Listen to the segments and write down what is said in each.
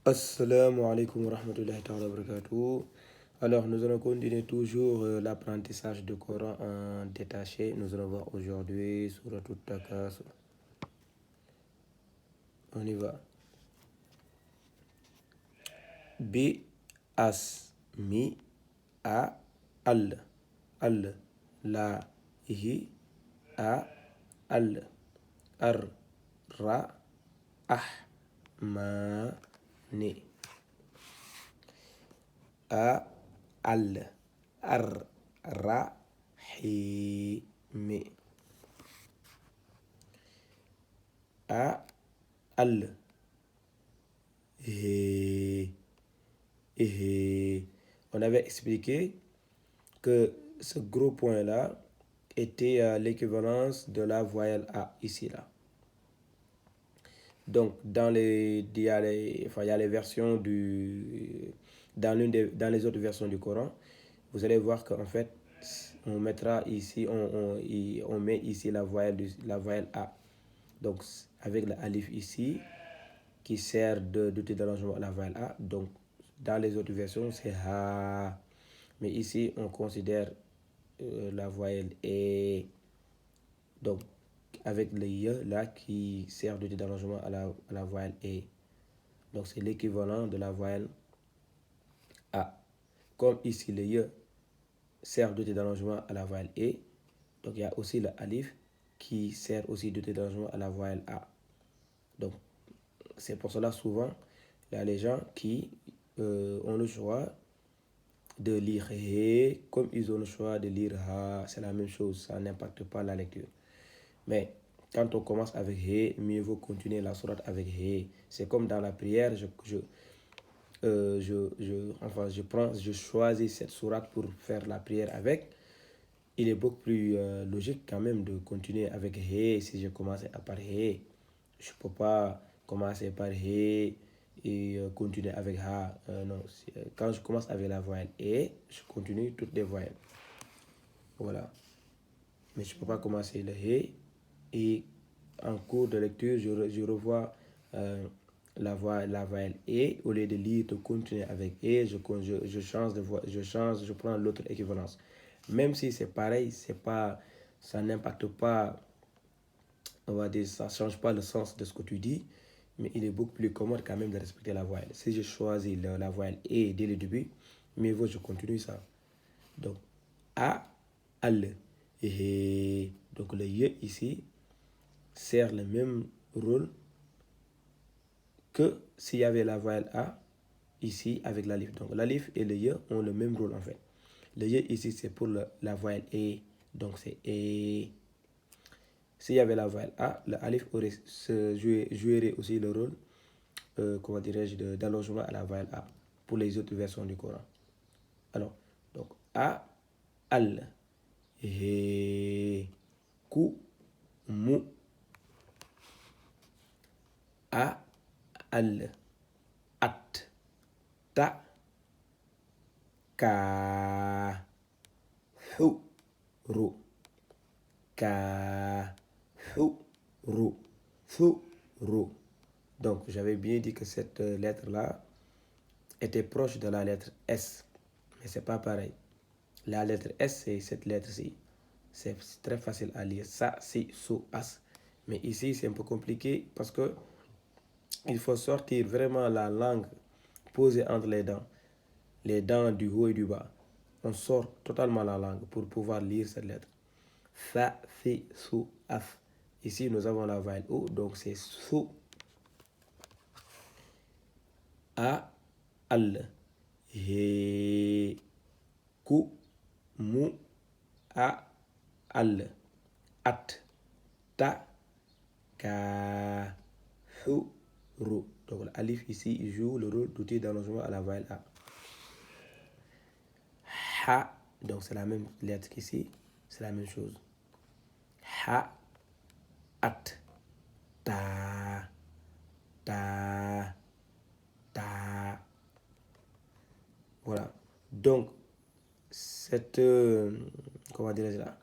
Assalamu alaikum wa rahmatullahi wa barakatuh. Alors, nous allons continuer toujours l'apprentissage du Coran en détaché. Nous allons voir aujourd'hui Surat At-Takasur. On y va. Bi as mi a al al la hi a al ar ra ah ma ni a al ar ra hi mi a al he he. On avait expliqué que ce gros point là était l'équivalence de la voyelle A ici là. Donc dans il y a les versions dans les autres versions du Coran, vous allez voir qu'en fait on mettra ici on met ici la voyelle A. Donc avec la alif ici qui sert d'outil d'allongement à la voyelle A. Donc dans les autres versions c'est Ha. Mais ici on considère la voyelle E. Donc avec le Y là qui sert d'outil d'allongement à la voyelle E. Donc c'est l'équivalent de la voyelle A. Comme ici le Y sert d'outil d'allongement à la voyelle E, donc il y a aussi le alif qui sert aussi d'outil d'allongement à la voyelle A. Donc c'est pour cela souvent il y a les gens qui ont le choix de lire He comme ils ont le choix de lire Ha. C'est la même chose, ça n'impacte pas la lecture. Mais quand on commence avec He, mieux vaut continuer la sourate avec He. C'est comme dans la prière, je choisis cette sourate pour faire la prière avec. Il est beaucoup plus logique quand même de continuer avec He si je commence par He. Je ne peux pas commencer par He et continuer avec Ha. Non, quand je commence avec la voyelle E, je continue toutes les voyelles. Voilà. Mais je ne peux pas commencer le He et en cours de lecture, je revois la voyelle E. Au lieu de lire, de continuer avec E, je change de voix, je prends l'autre équivalence. Même si c'est pareil, ça n'impacte pas, on va dire, ça ne change pas le sens de ce que tu dis, mais il est beaucoup plus commode quand même de respecter la voyelle. Si je choisis la voyelle E dès le début, mieux vaut je continue ça. Donc, A, al, et donc le Y ici sert le même rôle que s'il y avait la voyelle A ici avec l'alif. Donc l'alif et le Y ont le même rôle en fait. Le Y ici c'est pour la voyelle E, donc c'est E. S'il y avait la voyelle A, le alif jouerait aussi le rôle, comment dirais-je, d'allongement à la voyelle A pour les autres versions du Coran. Alors, donc A, al, He, Ku, Mu, A, al, at, ta, ka, hu, ru, ka, hu, ru, hu, ru. Donc, j'avais bien dit que cette lettre-là était proche de la lettre S. Mais c'est pas pareil. La lettre S, c'est cette lettre-ci. C'est très facile à lire. Ça, si, su, as. Mais ici, c'est un peu compliqué parce que il faut sortir vraiment la langue posée entre les dents du haut et du bas. On sort totalement la langue pour pouvoir lire cette lettre. Fa, fi, su, af. Ici, nous avons la voyelle O, donc c'est su. A, al, he, ku, mu, a, al, at, ta, ka, hu, ru. Donc l'alif ici il joue le rôle d'outil d'allongement à la voyelle A. Ha, donc c'est la même lettre qu'ici, c'est la même chose. Ha, at, ta, ta, ta. Voilà. Donc cette comment dirais-je là,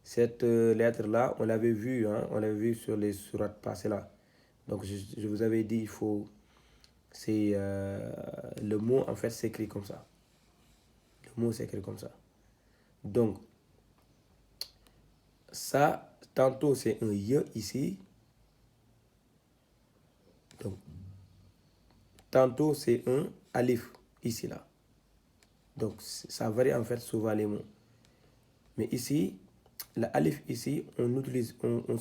cette lettre là, on l'avait vu, hein, on l'avait vu sur les sourates passées là. Donc je vous avais dit, il faut C'est le mot en fait s'écrit comme ça. Le mot s'écrit comme ça. Donc, ça, tantôt c'est un Y ici. Donc, tantôt c'est un alif ici là. Donc, ça varie en fait souvent les mots. Mais ici, la alif ici, on utilise, on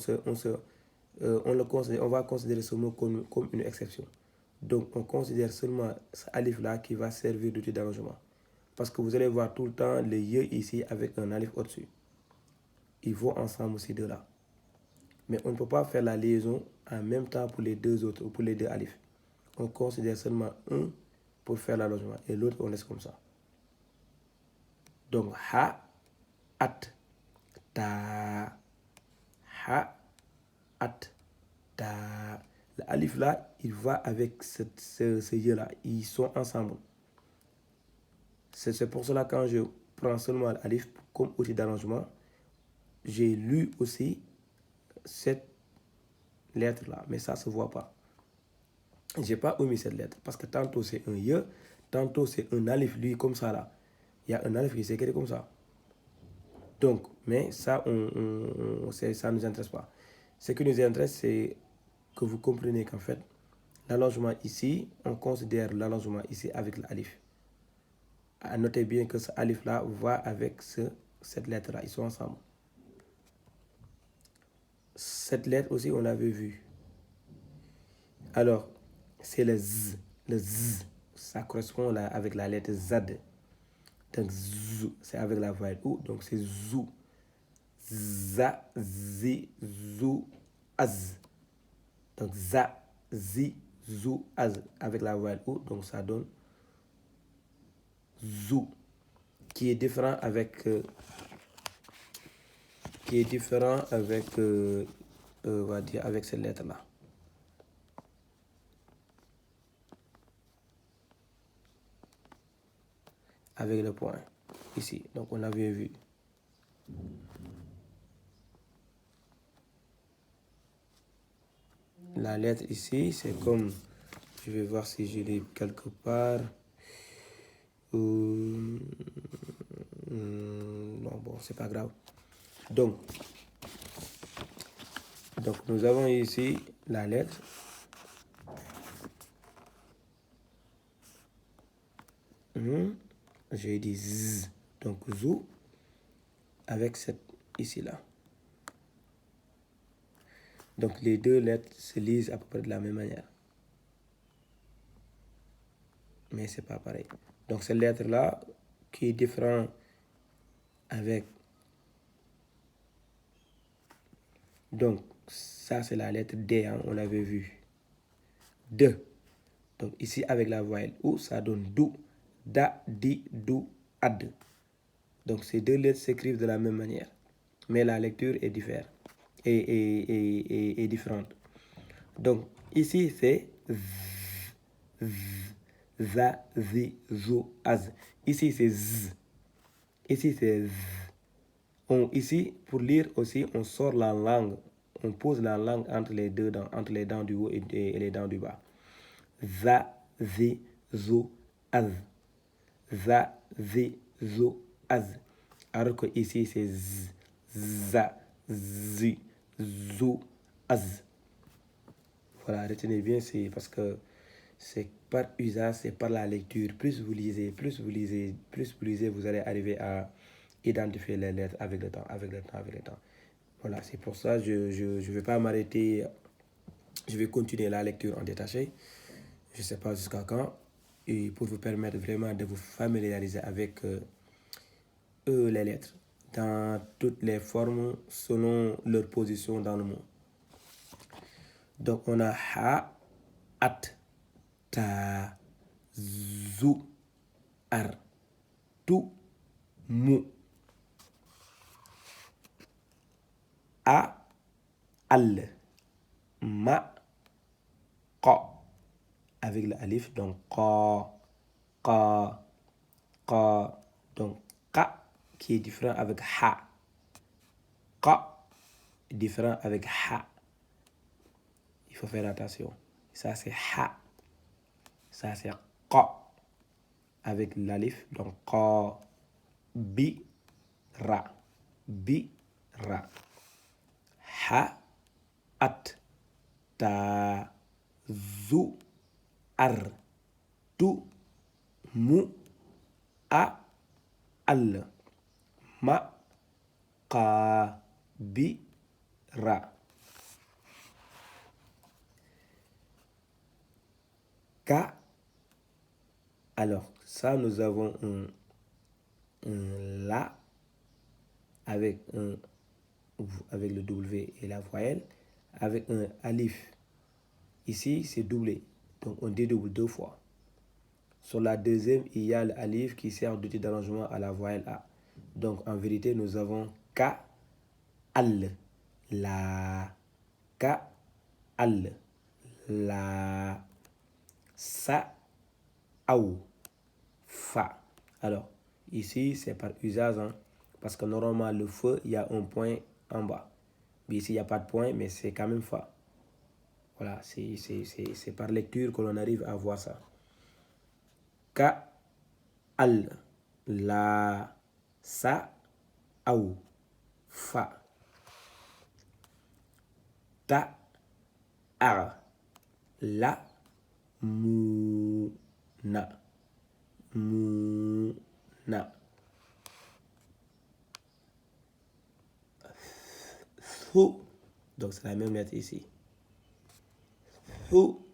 va considérer ce mot comme une exception. Donc, on considère seulement ce alif là qui va servir d'outil d'arrangement. Parce que vous allez voir tout le temps les yeux ici avec un alif au-dessus. Ils vont ensemble ces deux-là. Mais on ne peut pas faire la liaison en même temps pour les deux autres ou pour les deux alifs. On considère seulement un pour faire l'allongement et l'autre on laisse comme ça. Donc, ha, at, ta, ha, at, ta. L'alif là, il va avec ce yeux là. Ils sont ensemble. C'est pour cela quand je prends seulement l'alif comme outil d'arrangement, j'ai lu aussi cette lettre là, mais ça ne se voit pas. J'ai pas omis cette lettre parce que tantôt c'est un Y, tantôt c'est un alif, lui comme ça là. Il y a un alif qui s'écrit comme ça. Donc, mais ça, ça ne nous intéresse pas. Ce qui nous intéresse, c'est que vous compreniez qu'en fait, l'allongement ici, on considère l'allongement ici avec l'alif. Notez bien que ce alif là va avec cette lettre là, ils sont ensemble. Cette lettre aussi, on l'avait vue. Alors, c'est le Z. Le Z, ça correspond là avec la lettre Z. Donc, Z, c'est avec la voyelle OU. Donc, c'est ZOU. ZA, ZI, ZOU, AZ. Donc, ZA, ZI, ZOU, AZ. Avec la voyelle OU. Donc, ça donne ZOU. Qui est différent avec... on va dire, avec cette lettre-là. Avec le point ici. Donc, on avait vu. La lettre ici, c'est comme... Je vais voir si je l'ai quelque part. Non, bon, c'est pas grave. Donc, nous avons ici la lettre. J'ai dit Z. Donc, ZOU avec cette ici-là. Donc, les deux lettres se lisent à peu près de la même manière. Mais c'est pas pareil. Donc, cette lettre-là, qui est différente avec... Donc, ça, c'est la lettre D, hein, on l'avait vu. De. Donc, ici, avec la voyelle OU, ça donne DOU. Da, di, dou, ad. Donc, ces deux lettres s'écrivent de la même manière. Mais la lecture est différente. Est différente. Donc, ici, c'est Z, za, zi, zou, az. Ici, c'est Z. Ici, c'est Z. Ici, pour lire aussi, on sort la langue. On pose la langue entre les deux dents, entre les dents du haut et les dents du bas. Za, zi, zou, az. Za, zi, zou, az. Alors que ici, c'est Z, za, zi, zou, az. Voilà, retenez bien, c'est parce que c'est par usage, c'est par la lecture. Plus vous lisez, vous allez arriver à identifier les lettres avec le temps. Voilà, c'est pour ça que je ne vais pas m'arrêter. Je vais continuer la lecture en détaché. Je ne sais pas jusqu'à quand. Et pour vous permettre vraiment de vous familiariser avec les lettres dans toutes les formes selon leur position dans le mot. Donc on a ha, at, ta, zu, ar, tu, mu. A, al, ma, qa. Avec le alif, donc qa, qa, qa. Donc qa qui est différent avec ha. Qa est différent avec ha. Il faut faire attention. Ça c'est ha. Ça c'est qa avec l'alif. Donc qa, bi, ra. Bi, ra. Ha, at, ta, zu, ar, tu, mu, a, al, ma, qa, bi, ra. Ka. Alors, ça, nous avons un la avec le W et la voyelle, avec un alif. Ici, c'est doublé. Donc, on dédouble 2 fois. Sur la deuxième, il y a l'alif qui sert d'outil d'arrangement à la voyelle A. Donc, en vérité, nous avons ka, al, la, ka, al, la, sa, aou, fa. Alors, ici, c'est par usage, hein, parce que normalement, le feu, il y a un point en bas. Mais ici, il n'y a pas de point, mais c'est quand même fa. Voilà, c'est par lecture que l'on arrive à voir ça. Ka, al, la, sa, aou, fa. Ta, ar, la, mu, na. Mu, na. Thu. Donc c'est la même lettre ici. Thu,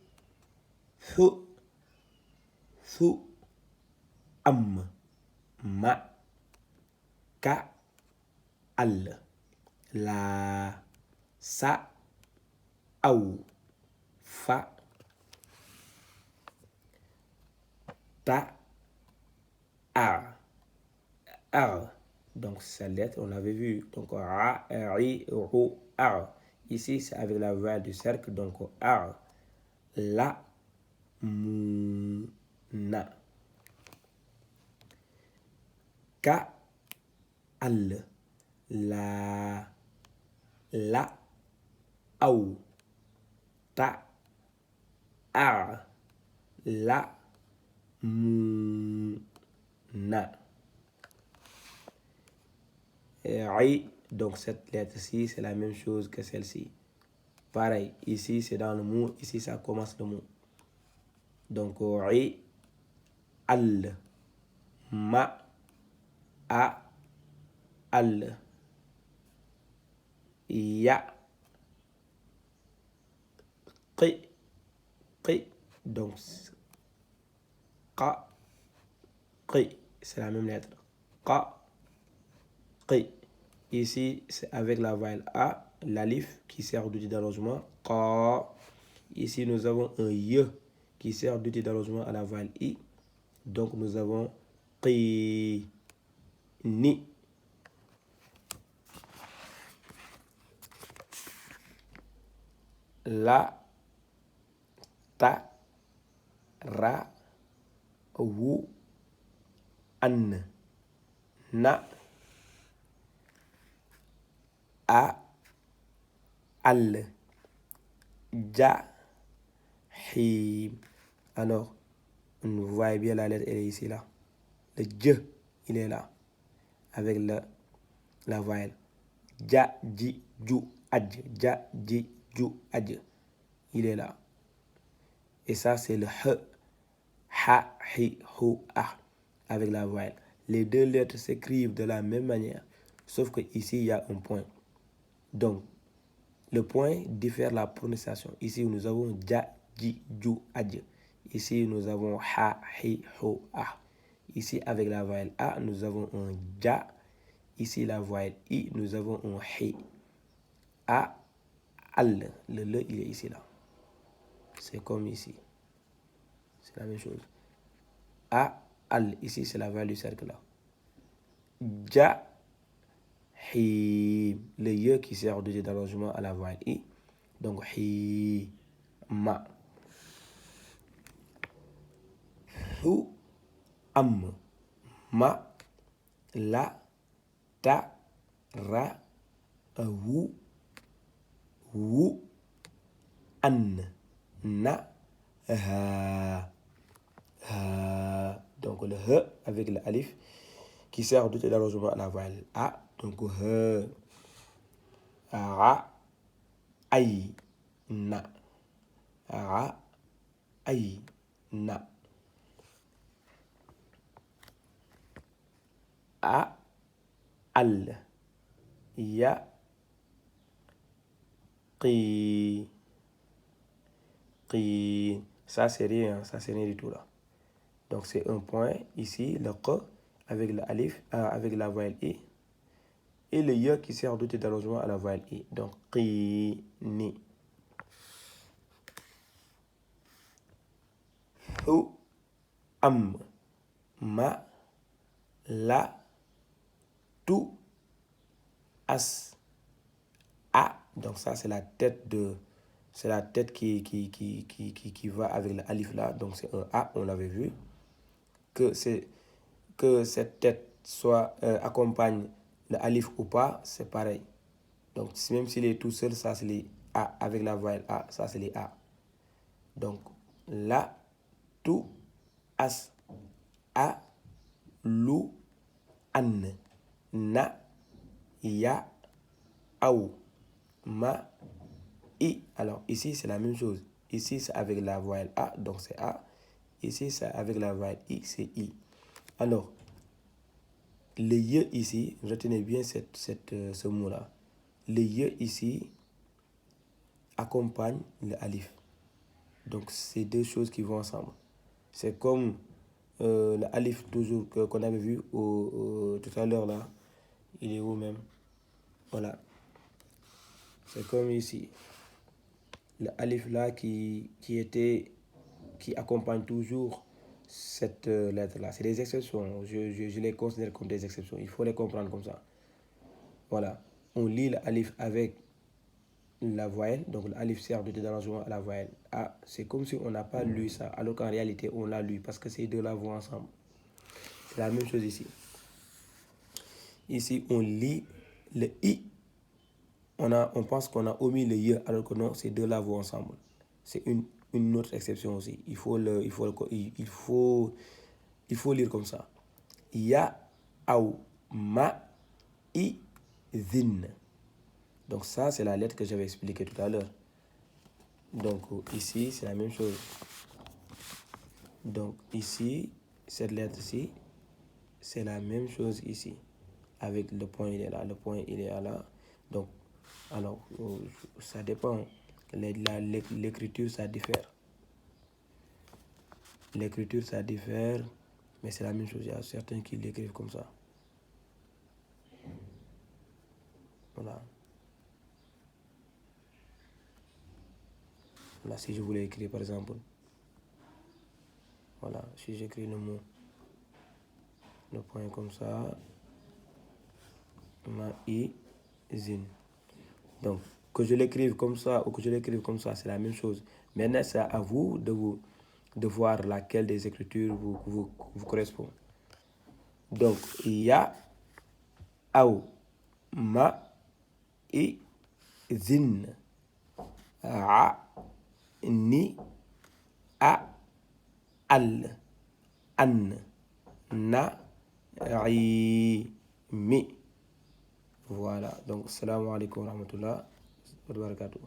thu, thu, am, ma, ka, al, la, sa, aou, fa, ta, ar. Ar. Donc cette lettre, on l'avait vu. Donc ra, ri, ro, ar. Ici, c'est avec la voix du cercle. Donc ar, la, mu, na. Ka, al, la, aou, ta, ar, la, mu, na. Ri, donc cette lettre-ci, c'est la même chose que celle-ci. Pareil, ici c'est dans le mot, ici ça commence le mot. Donc ri, al, ma, a, al, ya, qi, qi. Donc qa, qi, c'est la même lettre. Qa, qi. Ici, c'est avec la voyelle A, l'alif qui sert d'outil d'allongement. Qa. Ici, nous avons un Y qui sert d'outil d'allongement à la voyelle I. Donc, nous avons qi, ni. La, ta, ra, wu, an, na, a, al, ja, him. Alors, vous voyez bien la lettre, elle est ici, là. Le J, il est là, avec la voyelle. Ja, ji, ju, adj. Ja, ji, ju, adj. Il est là. Et ça, c'est le H. Ha, hi, hu, ah, avec la voyelle. Les deux lettres s'écrivent de la même manière, sauf que ici il y a un point. Donc, le point diffère la prononciation. Ici, nous avons ja, ji, ju, adj. Ici, nous avons ha, hi, hu, ah. Ici, avec la voyelle A, nous avons un ja. Ici, la voyelle I, nous avons un hi. A, al. Le, il est ici, là. C'est comme ici. C'est la même chose. A, al. Ici, c'est la voyelle du cercle, là. Ja, hi. Le Y qui sert d'allongement à la voyelle I. Donc, hi, ma. Hu, am, ma, la, ta, ra, wu, an, na, ha. Donc le he avec le alif qui sert d'allongement à la voyelle A. Donc he, ra, aï, na, ra, aï, na. A, al, ya, qi. Ça c'est rien, ça c'est rien du tout là. Donc c'est un point ici, le q avec le alif, avec la voyelle i, et le ya qui sert d'outil d'allongement à la voyelle i. Donc qi, ni. Hu, am, ma, la, tu, as, a. Donc ça c'est la tête de... C'est la tête qui va avec l'alif là. Donc c'est un A, on l'avait vu. Que cette tête soit accompagne le alif ou pas, c'est pareil. Donc même s'il est tout seul, ça c'est les A. Avec la voyelle A, ça c'est les A. Donc la, tu, as, a, lu, an, na, ya, au, ma, i. Alors ici c'est la même chose. Ici c'est avec la voyelle A, donc c'est A. Ici c'est avec la voyelle I, c'est I. Alors le ye ici, retenez bien ce mot-là. Le ye ici accompagne le alif. Donc c'est deux choses qui vont ensemble. C'est comme le alif toujours qu'on avait vu tout à l'heure là. Il est où même? Voilà. C'est comme ici. Le alif là qui accompagne toujours cette lettre-là. C'est des exceptions. Je les considère comme des exceptions. Il faut les comprendre comme ça. Voilà. On lit le alif avec la voyelle. Donc le alif sert d'allongement à la voyelle A. C'est comme si on n'a pas lu ça. Alors qu'en réalité, on l'a lu parce que ces deux-là vont ensemble. C'est la même chose ici. Ici, on lit le I. On pense qu'on a omis le Y, alors que non, ces deux-là vont ensemble. C'est une autre exception aussi. Il faut lire comme ça. Ya, au, ma, i, zin. Donc ça, c'est la lettre que j'avais expliquée tout à l'heure. Donc ici, c'est la même chose. Donc ici, cette lettre-ci, c'est la même chose ici. Avec le point, il est là. Le point, il est là. Donc, alors, ça dépend. L'écriture, ça diffère. L'écriture, ça diffère. Mais c'est la même chose. Il y a certains qui l'écrivent comme ça. Voilà. Là, si je voulais écrire, par exemple. Voilà. Si j'écris le mot. Le point comme ça. Ma, i, zin. Donc, que je l'écrive comme ça ou que je l'écrive comme ça, c'est la même chose. Maintenant, c'est à vous de voir laquelle des écritures vous correspond. Donc, ya, au, ma, i, zin, a, ni, a, al, an, na, ri, mi. Voilà. Donc, salam alaikum wa rahmatullah wa barakatuh.